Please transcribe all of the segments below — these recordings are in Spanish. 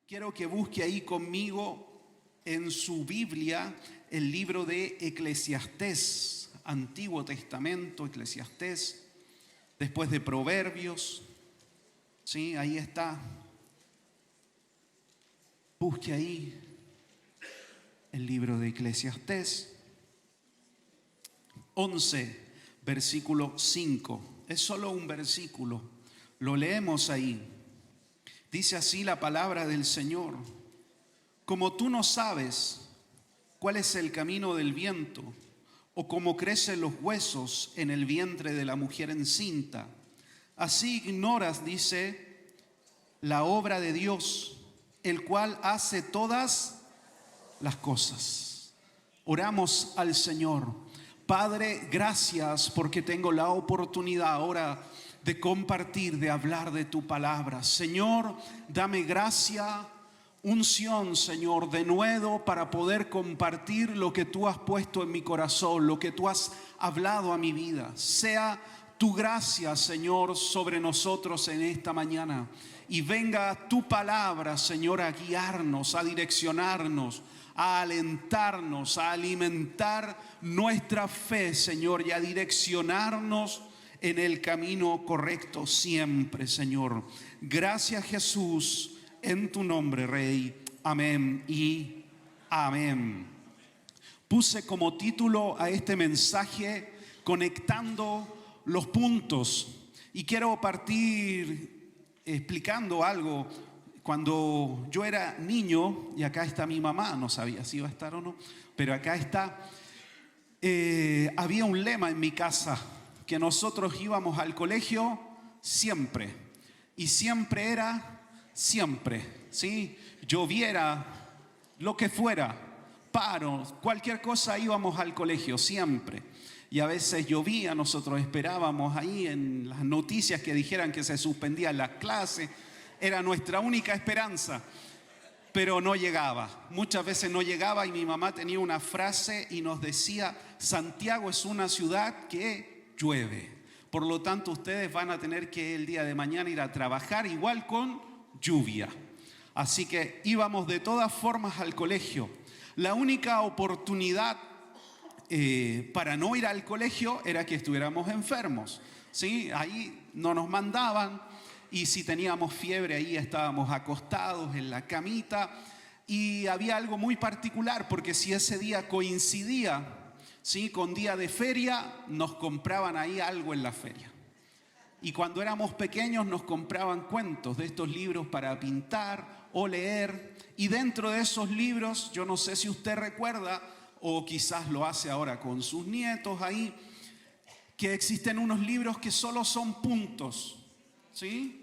Quiero que busque ahí conmigo en su Biblia el libro de Eclesiastés, Antiguo Testamento, Eclesiastés, después de Proverbios. Sí, ahí está. Busque ahí el libro de Eclesiastés. 11, versículo 5. Es solo un versículo. Lo leemos ahí. Dice así la palabra del Señor: como tú no sabes cuál es el camino del viento, o cómo crecen los huesos en el vientre de la mujer encinta, así ignoras, dice, la obra de Dios, el cual hace todas las cosas. Oramos al Señor. Padre, gracias porque tengo la oportunidad ahora de compartir, de hablar de tu palabra. Señor, dame gracia, unción, Señor, de nuevo para poder compartir lo que tú has puesto en mi corazón, lo que tú has hablado a mi vida. Sea tu gracia, Señor, sobre nosotros en esta mañana. Y venga tu palabra, Señor, a guiarnos, a direccionarnos, a alentarnos, a alimentar nuestra fe, Señor, y a direccionarnos en el camino correcto siempre, Señor. Gracias, Jesús, en tu nombre, Rey. Amén y amén. Puse como título a este mensaje Conectando los puntos. Y quiero partir explicando algo. Cuando yo era niño, y acá está mi mamá, no sabía si iba a estar o no, pero acá está, había un lema en mi casa, que nosotros íbamos al colegio siempre, y siempre era siempre, ¿sí? Lloviera, lo que fuera, paro, cualquier cosa, íbamos al colegio siempre. Y a veces llovía, nosotros esperábamos ahí en las noticias que dijeran que se suspendían las clases. Era nuestra única esperanza, pero no llegaba. Muchas veces no llegaba y mi mamá tenía una frase y nos decía: Santiago es una ciudad que llueve. Por lo tanto, ustedes van a tener que el día de mañana ir a trabajar igual con lluvia. Así que íbamos de todas formas al colegio. La única oportunidad para no ir al colegio era que estuviéramos enfermos, ¿sí? Ahí no nos mandaban. Y si teníamos fiebre, ahí estábamos acostados en la camita. Y había algo muy particular, porque si ese día coincidía, ¿sí?, con día de feria, nos compraban ahí algo en la feria. Y cuando éramos pequeños nos compraban cuentos de estos libros para pintar o leer. Y dentro de esos libros, yo no sé si usted recuerda, o quizás lo hace ahora con sus nietos ahí, que existen unos libros que solo son puntos, ¿sí?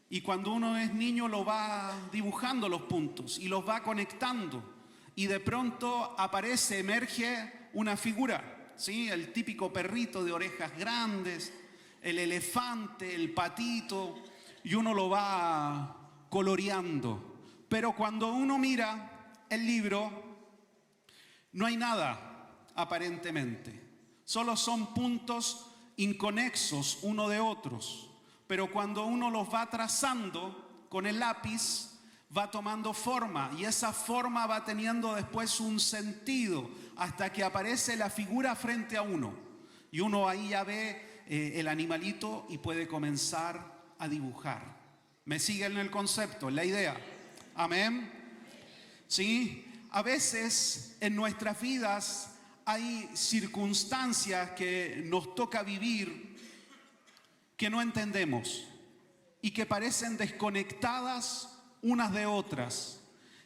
Y cuando uno es niño lo va dibujando los puntos y los va conectando. Y de pronto aparece, emerge una figura, ¿sí? El típico perrito de orejas grandes, el elefante, el patito, y uno lo va coloreando. Pero cuando uno mira el libro, no hay nada, aparentemente. Solo son puntos inconexos uno de otros. Pero cuando uno los va trazando con el lápiz, va tomando forma. Y esa forma va teniendo después un sentido, hasta que aparece la figura frente a uno. Y uno ahí ya ve el animalito y puede comenzar a dibujar. ¿Me siguen en el concepto, en la idea? ¿Amén? ¿Sí? A veces en nuestras vidas hay circunstancias que nos toca vivir que no entendemos y que parecen desconectadas unas de otras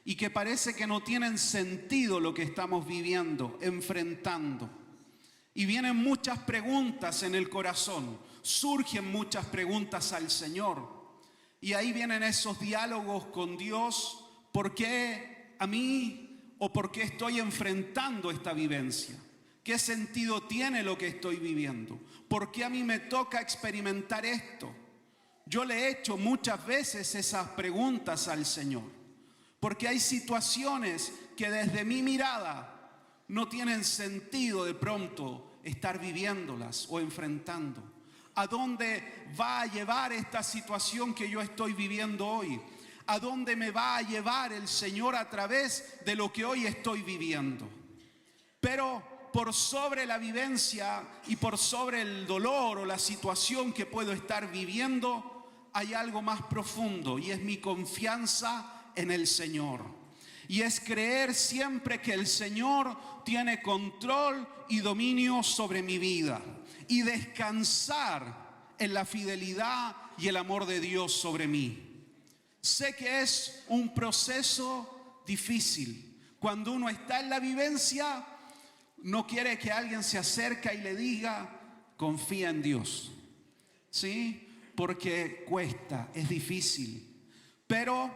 y que parece que no tienen sentido lo que estamos viviendo, enfrentando. Y vienen muchas preguntas en el corazón, surgen muchas preguntas al Señor. Y ahí vienen esos diálogos con Dios: ¿por qué a mí? ¿O por qué estoy enfrentando esta vivencia? ¿Qué sentido tiene lo que estoy viviendo? ¿Por qué a mí me toca experimentar esto? Yo le he hecho muchas veces esas preguntas al Señor, porque hay situaciones que desde mi mirada no tienen sentido de pronto estar viviéndolas o enfrentando. ¿A dónde va a llevar esta situación que yo estoy viviendo hoy? a dónde me va a llevar el Señor a través de lo que hoy estoy viviendo. Pero por sobre la vivencia y por sobre el dolor o la situación que puedo estar viviendo, hay algo más profundo, y es mi confianza en el Señor. Y es creer siempre que el Señor tiene control y dominio sobre mi vida, y descansar en la fidelidad y el amor de Dios sobre mí. Sé que es un proceso difícil. Cuando uno está en la vivencia, no quiere que alguien se acerque y le diga, confía en Dios. ¿Sí? Porque cuesta, es difícil. Pero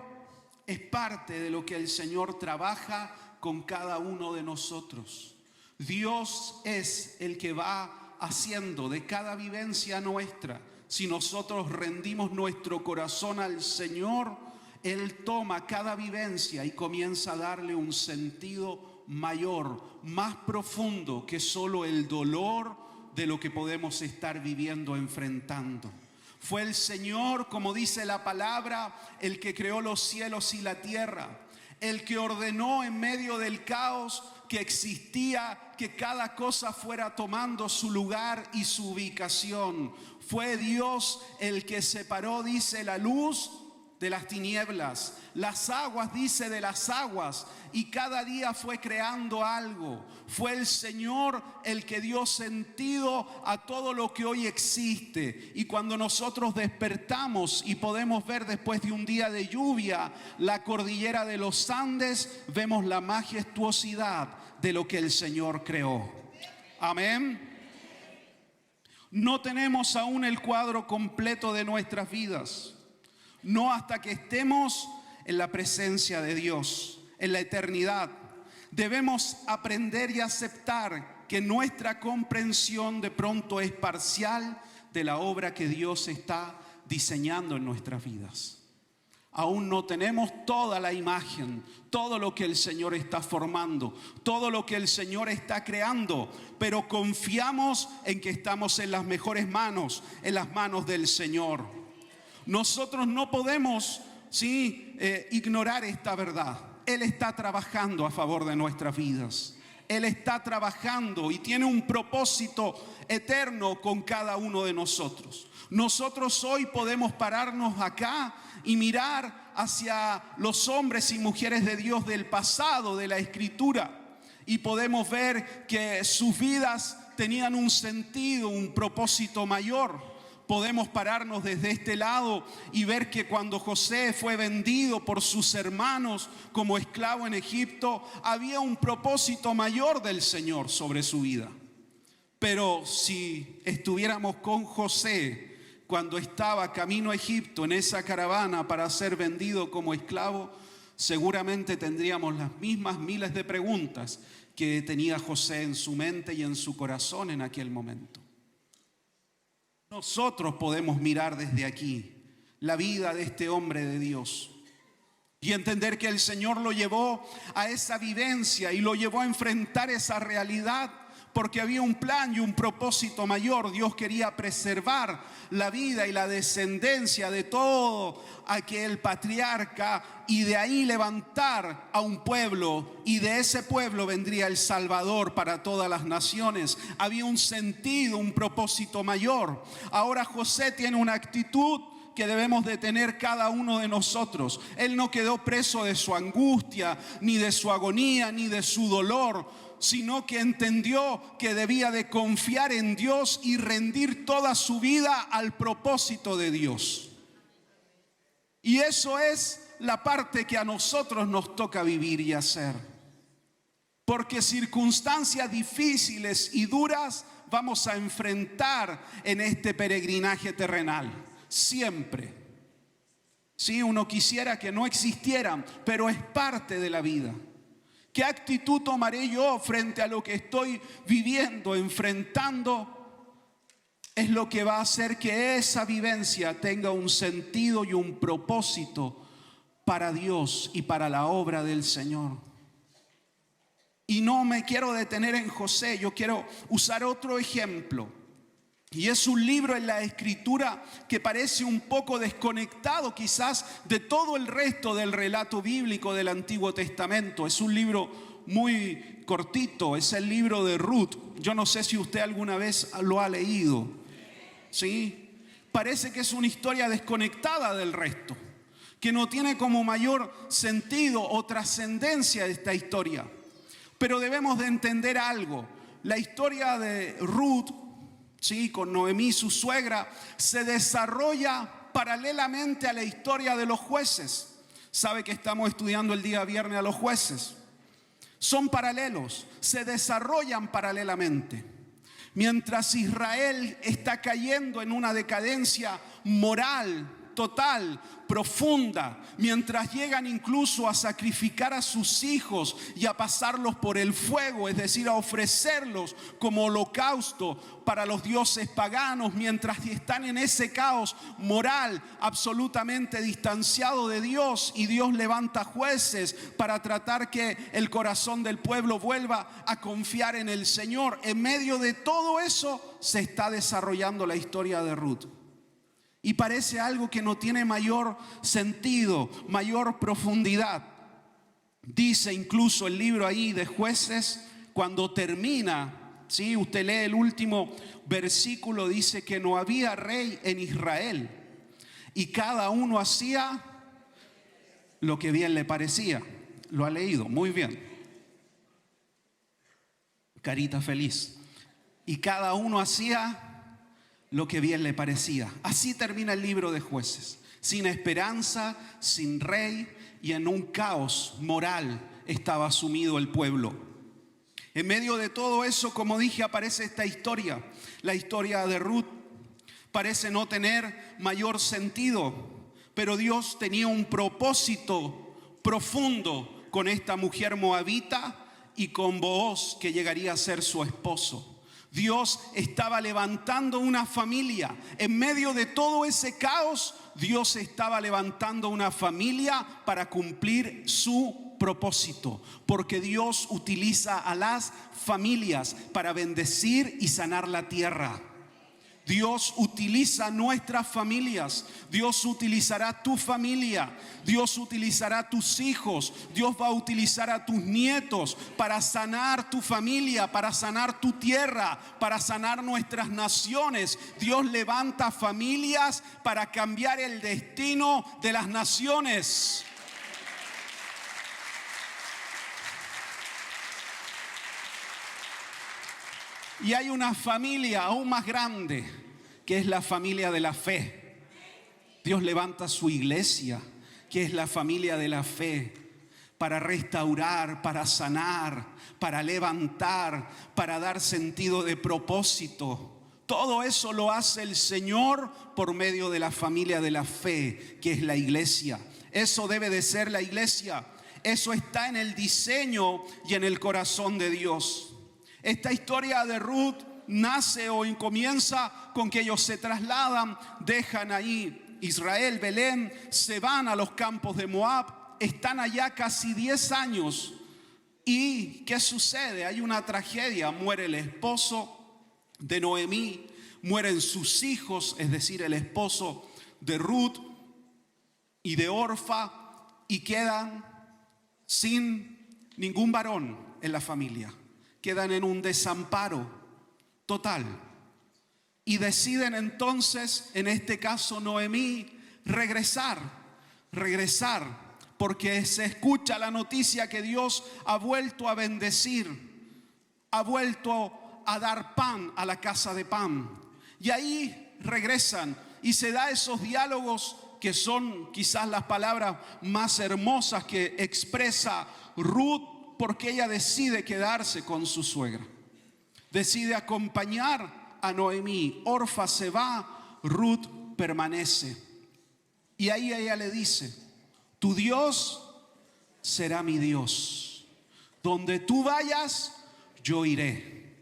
es parte de lo que el Señor trabaja con cada uno de nosotros. Dios es el que va haciendo de cada vivencia nuestra. Si nosotros rendimos nuestro corazón al Señor, Él toma cada vivencia y comienza a darle un sentido mayor, más profundo que solo el dolor de lo que podemos estar viviendo, enfrentando. Fue el Señor, como dice la palabra, el que creó los cielos y la tierra, el que ordenó en medio del caos que existía, que cada cosa fuera tomando su lugar y su ubicación. Fue Dios el que separó, dice, la luz de las tinieblas, las aguas, dice, de las aguas, y cada día fue creando algo. Fue el Señor el que dio sentido a todo lo que hoy existe. Y cuando nosotros despertamos y podemos ver después de un día de lluvia la cordillera de los Andes, vemos la majestuosidad de lo que el Señor creó. Amén. No tenemos aún el cuadro completo de nuestras vidas. No hasta que estemos en la presencia de Dios, en la eternidad. Debemos aprender y aceptar que nuestra comprensión de pronto es parcial de la obra que Dios está diseñando en nuestras vidas. Aún no tenemos toda la imagen, todo lo que el Señor está formando, todo lo que el Señor está creando, pero confiamos en que estamos en las mejores manos, en las manos del Señor. Nosotros no podemos ignorar esta verdad. Él está trabajando a favor de nuestras vidas. Él está trabajando y tiene un propósito eterno con cada uno de nosotros. Nosotros hoy podemos pararnos acá y mirar hacia los hombres y mujeres de Dios del pasado, de la Escritura, y podemos ver que sus vidas tenían un sentido, un propósito mayor. Podemos pararnos desde este lado y ver que cuando José fue vendido por sus hermanos como esclavo en Egipto, había un propósito mayor del Señor sobre su vida. Pero si estuviéramos con José cuando estaba camino a Egipto en esa caravana para ser vendido como esclavo, seguramente tendríamos las mismas miles de preguntas que tenía José en su mente y en su corazón en aquel momento. Nosotros podemos mirar desde aquí la vida de este hombre de Dios y entender que el Señor lo llevó a esa vivencia y lo llevó a enfrentar esa realidad porque había un plan y un propósito mayor. Dios quería preservar la vida y la descendencia de todo aquel patriarca y de ahí levantar a un pueblo, y de ese pueblo vendría el Salvador para todas las naciones. Había un sentido, un propósito mayor. Ahora José tiene una actitud que debemos de tener cada uno de nosotros. Él no quedó preso de su angustia, ni de su agonía, ni de su dolor, sino que entendió que debía de confiar en Dios y rendir toda su vida al propósito de Dios. Y eso es la parte que a nosotros nos toca vivir y hacer. Porque circunstancias difíciles y duras vamos a enfrentar en este peregrinaje terrenal. Siempre. Sí, uno quisiera que no existieran, pero es parte de la vida. ¿Qué actitud tomaré yo frente a lo que estoy viviendo, enfrentando? Es lo que va a hacer que esa vivencia tenga un sentido y un propósito para Dios y para la obra del Señor. Y no me quiero detener en José, yo quiero usar otro ejemplo Y es un libro en la Escritura que parece un poco desconectado quizás de todo el resto del relato bíblico del Antiguo Testamento. Es un libro muy cortito, es el libro de Ruth. Yo no sé si usted alguna vez lo ha leído, ¿sí? Parece que es una historia desconectada del resto, que no tiene como mayor sentido o trascendencia esta historia. Pero debemos de entender algo. La historia de Ruth, sí, con Noemí, su suegra, se desarrolla paralelamente a la historia de los jueces. Sabe que estamos estudiando el día viernes a los jueces. Son paralelos, se desarrollan paralelamente. Mientras Israel está cayendo en una decadencia moral total, profunda, mientras llegan incluso a sacrificar a sus hijos y a pasarlos por el fuego, es decir, a ofrecerlos como holocausto para los dioses paganos, mientras están en ese caos moral absolutamente distanciado de Dios, y Dios levanta jueces para tratar que el corazón del pueblo vuelva a confiar en el Señor. En medio de todo eso se está desarrollando la historia de Ruth. Y parece algo que no tiene mayor sentido, mayor profundidad. Dice incluso el libro ahí de Jueces, cuando termina, ¿sí? Usted lee el último versículo, dice que no había rey en Israel y cada uno hacía lo que bien le parecía. Lo ha leído, muy bien. Carita feliz. Y cada uno hacía lo que bien le parecía. Así termina el libro de Jueces, sin esperanza, sin rey, y en un caos moral estaba sumido el pueblo. En medio de todo eso, como dije, aparece esta historia. La historia de Ruth parece no tener mayor sentido, pero Dios tenía un propósito profundo con esta mujer moabita y con Booz, que llegaría a ser su esposo. Dios estaba levantando una familia. En medio de todo ese caos, Dios estaba levantando una familia para cumplir su propósito. Porque Dios utiliza a las familias para bendecir y sanar la tierra. Dios utiliza nuestras familias. Dios utilizará tu familia. Dios utilizará tus hijos. Dios va a utilizar a tus nietos para sanar tu familia, para sanar tu tierra, para sanar nuestras naciones. Dios levanta familias para cambiar el destino de las naciones. Y hay una familia aún más grande, que es la familia de la fe. Dios levanta su iglesia, que es la familia de la fe, para restaurar, para sanar, para levantar, para dar sentido de propósito. Todo eso lo hace el Señor por medio de la familia de la fe, que es la iglesia. Eso debe de ser la iglesia. Eso está en el diseño y en el corazón de Dios. Esta historia de Ruth nace o comienza con que ellos se trasladan, dejan ahí Israel, Belén, se van a los campos de Moab, están allá casi 10 años. ¿Y qué sucede? Hay una tragedia, muere el esposo de Noemí, mueren sus hijos, es decir, el esposo de Ruth y de Orfa, y quedan sin ningún varón en la familia. Quedan en un desamparo total. Y deciden entonces, en este caso Noemí, regresar, porque se escucha la noticia que Dios ha vuelto a bendecir, ha vuelto a dar pan a la casa de pan. Y ahí regresan y se da esos diálogos que son quizás las palabras más hermosas que expresa Ruth, porque ella decide quedarse con su suegra. Decide acompañar a Noemí. Orfa se va, Ruth permanece. Y ahí ella le dice: tu Dios será mi Dios. Donde tú vayas, yo iré.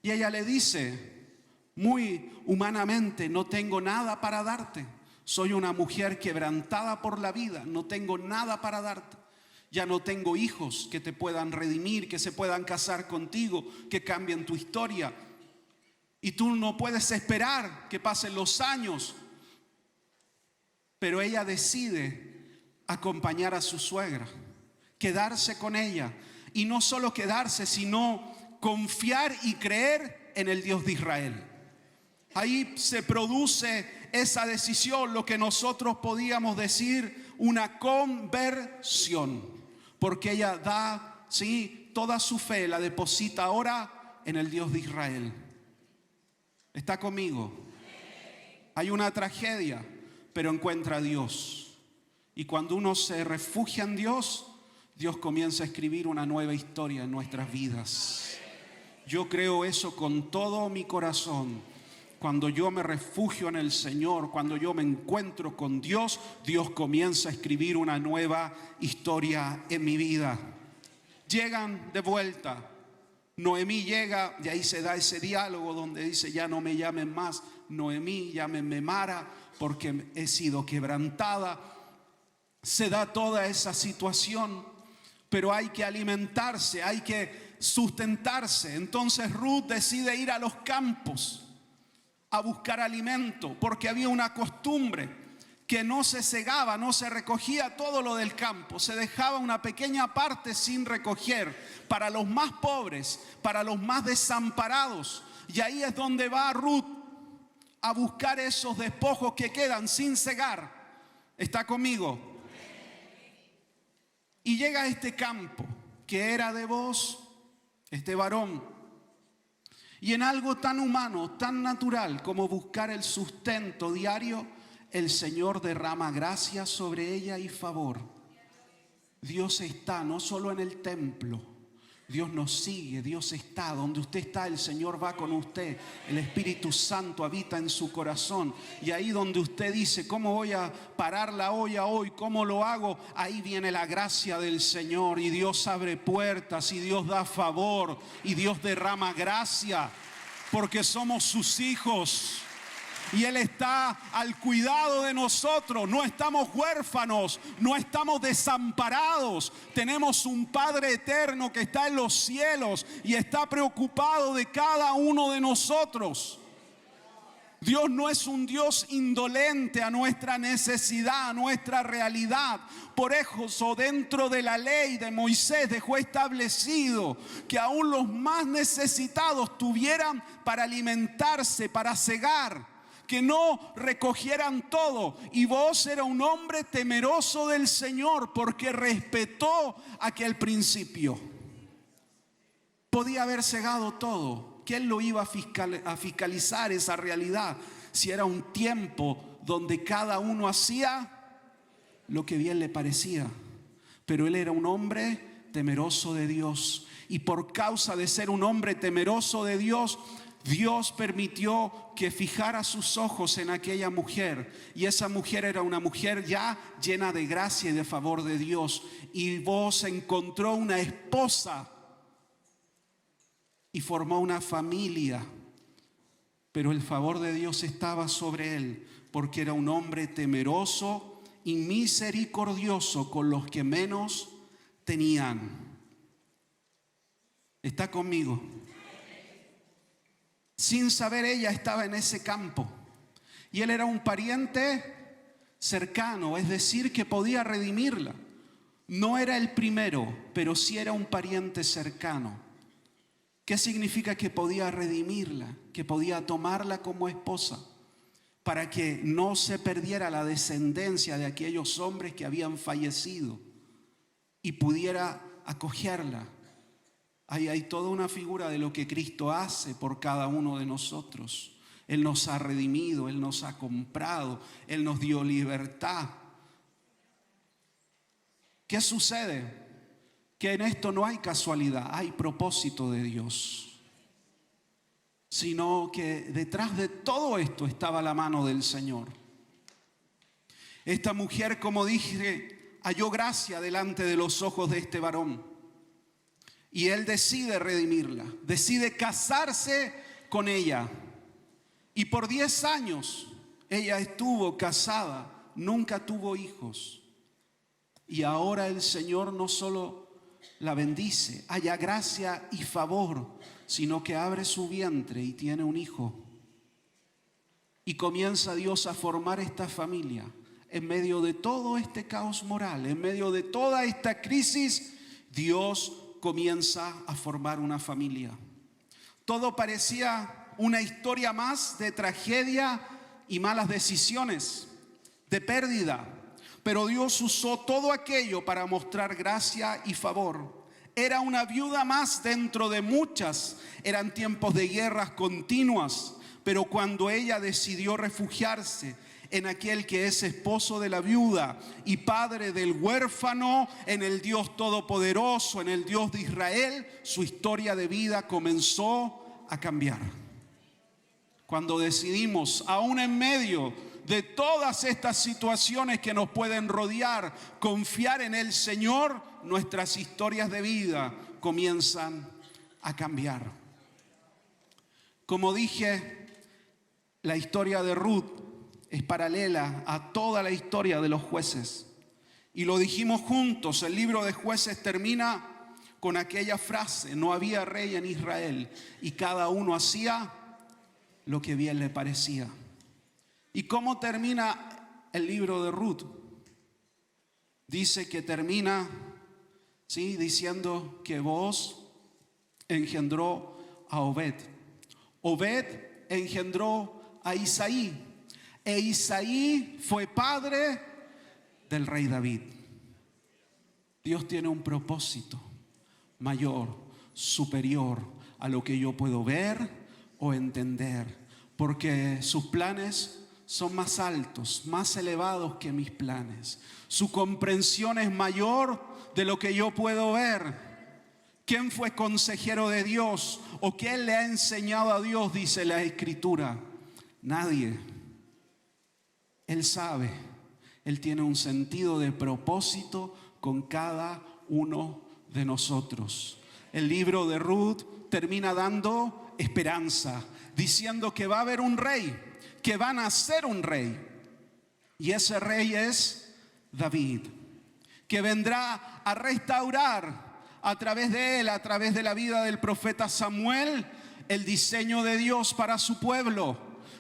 Y ella le dice, muy humanamente: no tengo nada para darte. Soy una mujer quebrantada por la vida. No tengo nada para darte. Ya no tengo hijos que te puedan redimir, que se puedan casar contigo, que cambien tu historia. Y tú no puedes esperar que pasen los años. Pero ella decide acompañar a su suegra, quedarse con ella. Y no solo quedarse, sino confiar y creer en el Dios de Israel. Ahí se produce esa decisión, lo que nosotros podíamos decir una conversión. Porque ella da, sí, toda su fe, la deposita ahora en el Dios de Israel. ¿Está conmigo? Hay una tragedia, pero encuentra a Dios. Y cuando uno se refugia en Dios, Dios comienza a escribir una nueva historia en nuestras vidas. Yo creo eso con todo mi corazón. Cuando yo me refugio en el Señor, cuando yo me encuentro con Dios, Dios comienza a escribir una nueva historia en mi vida. Llegan de vuelta. Noemí llega y ahí se da ese diálogo donde dice: ya no me llamen más Noemí, llámenme Mara, porque he sido quebrantada. Se da toda esa situación, pero hay que alimentarse, hay que sustentarse. Entonces Ruth decide ir a los campos a buscar alimento, porque había una costumbre que no se segaba, no se recogía todo lo del campo, se dejaba una pequeña parte sin recoger para los más pobres, para los más desamparados. Y ahí es donde va Ruth a buscar esos despojos que quedan sin segar. ¿Está conmigo? Y llega a este campo que era de Booz, este varón. Y en algo tan humano, tan natural como buscar el sustento diario, el Señor derrama gracia sobre ella y favor. Dios está no solo en el templo, Dios nos sigue, Dios está. Donde usted está, el Señor va con usted. El Espíritu Santo habita en su corazón. Y ahí donde usted dice: ¿cómo voy a parar la olla hoy? ¿Cómo lo hago? Ahí viene la gracia del Señor. Y Dios abre puertas, y Dios da favor, y Dios derrama gracia, porque somos sus hijos. Y Él está al cuidado de nosotros. No estamos huérfanos, no estamos desamparados. Tenemos un Padre eterno que está en los cielos y está preocupado de cada uno de nosotros. Dios no es un Dios indolente a nuestra necesidad, a nuestra realidad. Por eso, dentro de la ley de Moisés dejó establecido que aún los más necesitados tuvieran para alimentarse, para segar, que no recogieran todo. Y Booz era un hombre temeroso del Señor, porque respetó aquel principio. Podía haber cegado todo. ¿Quién lo iba a fiscalizar esa realidad? Si era un tiempo donde cada uno hacía lo que bien le parecía. Pero él era un hombre temeroso de Dios. Y por causa de ser un hombre temeroso de Dios, Dios permitió que fijara sus ojos en aquella mujer. Y esa mujer era una mujer ya llena de gracia y de favor de Dios. Y Booz encontró una esposa y formó una familia. Pero el favor de Dios estaba sobre él, porque era un hombre temeroso y misericordioso con los que menos tenían. ¿Está conmigo? Sin saber, ella estaba en ese campo. Y él era un pariente cercano, es decir, que podía redimirla. No era el primero, pero sí era un pariente cercano. ¿Qué significa que podía redimirla? Que podía tomarla como esposa, para que no se perdiera la descendencia de aquellos hombres que habían fallecido, y pudiera acogerla. Ahí hay toda una figura de lo que Cristo hace por cada uno de nosotros. Él nos ha redimido, Él nos ha comprado, Él nos dio libertad. ¿Qué sucede? Que en esto no hay casualidad, hay propósito de Dios. Sino que detrás de todo esto estaba la mano del Señor. Esta mujer, como dije, halló gracia delante de los ojos de este varón. Y él decide redimirla, decide casarse con ella. Y por 10 años ella estuvo casada, nunca tuvo hijos. Y ahora el Señor no solo la bendice, haya gracia y favor, sino que abre su vientre y tiene un hijo. Y comienza Dios a formar esta familia en medio de todo este caos moral, en medio de toda esta crisis. Dios comienza a formar una familia. Todo parecía una historia más de tragedia y malas decisiones, de pérdida. Pero Dios usó todo aquello para mostrar gracia y favor. Era una viuda más dentro de muchas. Eran tiempos de guerras continuas. Pero cuando ella decidió refugiarse en aquel que es esposo de la viuda y padre del huérfano, en el Dios Todopoderoso, en el Dios de Israel, su historia de vida comenzó a cambiar. Cuando decidimos, aún en medio de todas estas situaciones que nos pueden rodear, confiar en el Señor, nuestras historias de vida comienzan a cambiar. Como dije, la historia de Ruth es paralela a toda la historia de los jueces. Y lo dijimos juntos, el libro de Jueces termina con aquella frase: no había rey en Israel y cada uno hacía lo que bien le parecía. ¿Y cómo termina el libro de Ruth? Dice que termina, ¿sí?, diciendo que Booz engendró a Obed. Obed engendró a Isaí. E Isaí fue padre del rey David. Dios tiene un propósito mayor, superior a lo que yo puedo ver o entender, porque sus planes son más altos, más elevados que mis planes. Su comprensión es mayor de lo que yo puedo ver. ¿Quién fue consejero de Dios? ¿O quién le ha enseñado a Dios? Dice la Escritura. Nadie. Él sabe. Él tiene un sentido de propósito con cada uno de nosotros. El libro de Ruth termina dando esperanza, diciendo que va a haber un rey, que va a nacer un rey. Y ese rey es David, que vendrá a restaurar a través de él, a través de la vida del profeta Samuel, el diseño de Dios para su pueblo.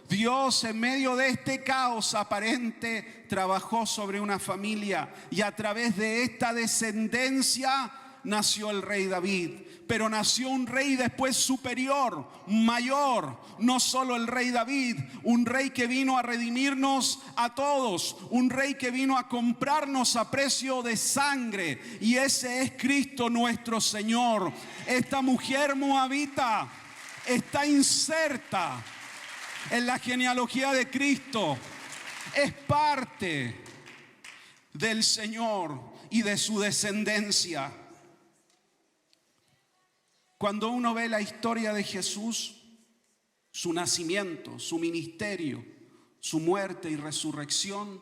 Dios, en medio de este caos aparente, trabajó sobre una familia, y a través de esta descendencia nació el rey David. Pero nació un rey después superior, mayor, no solo el rey David, un rey que vino a redimirnos a todos, un rey que vino a comprarnos a precio de sangre, y ese es Cristo nuestro Señor. Esta mujer moabita está inserta en la genealogía de Cristo, es parte del Señor y de su descendencia. Cuando uno ve la historia de Jesús, su nacimiento, su ministerio, su muerte y resurrección,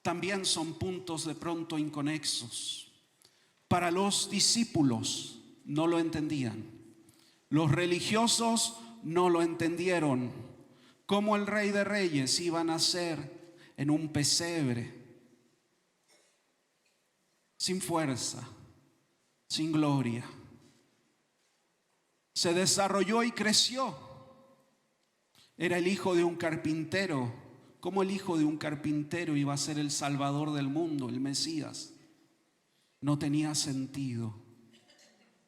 también son puntos de pronto inconexos. Para los discípulos no lo entendían. Los religiosos no lo entendieron. Cómo el Rey de Reyes iba a nacer en un pesebre, sin fuerza, sin gloria. Se desarrolló y creció. Era el hijo de un carpintero. ¿Cómo el hijo de un carpintero iba a ser el Salvador del mundo, el Mesías? No tenía sentido.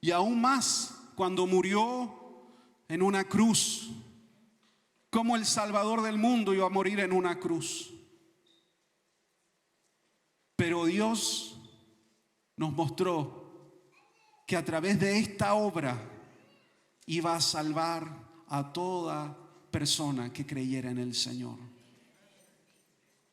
Y aún más, cuando murió en una cruz, ¿cómo el Salvador del mundo iba a morir en una cruz? Pero Dios nos mostró que a través de esta obra iba a salvar a toda persona que creyera en el Señor.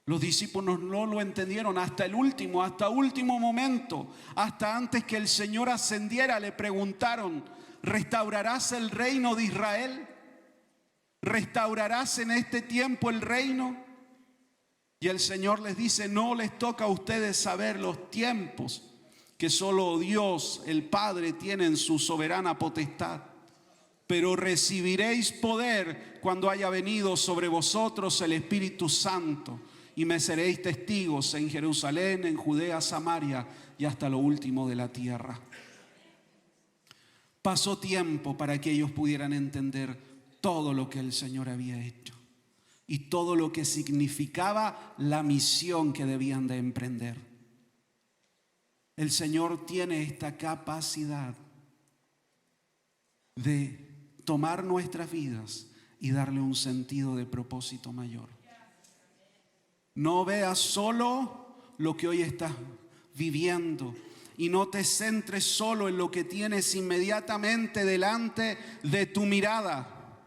Los discípulos no lo entendieron hasta el último momento. Hasta antes que el Señor ascendiera, le preguntaron: ¿restaurarás el reino de Israel? ¿Restaurarás en este tiempo el reino? Y el Señor les dice: no les toca a ustedes saber los tiempos que solo Dios, el Padre, tiene en su soberana potestad. Pero recibiréis poder cuando haya venido sobre vosotros el Espíritu Santo, y me seréis testigos en Jerusalén, en Judea, Samaria y hasta lo último de la tierra. Pasó tiempo para que ellos pudieran entender todo lo que el Señor había hecho y todo lo que significaba la misión que debían de emprender. El Señor tiene esta capacidad de tomar nuestras vidas y darle un sentido de propósito mayor. No veas solo lo que hoy estás viviendo y no te centres solo en lo que tienes inmediatamente delante de tu mirada,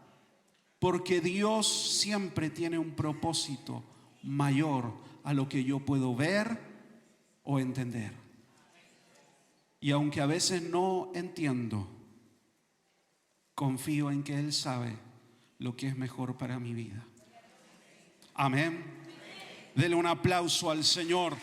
porque Dios siempre tiene un propósito mayor a lo que yo puedo ver o entender. Y aunque a veces no entiendo, confío en que Él sabe lo que es mejor para mi vida. Amén. Dele un aplauso al Señor.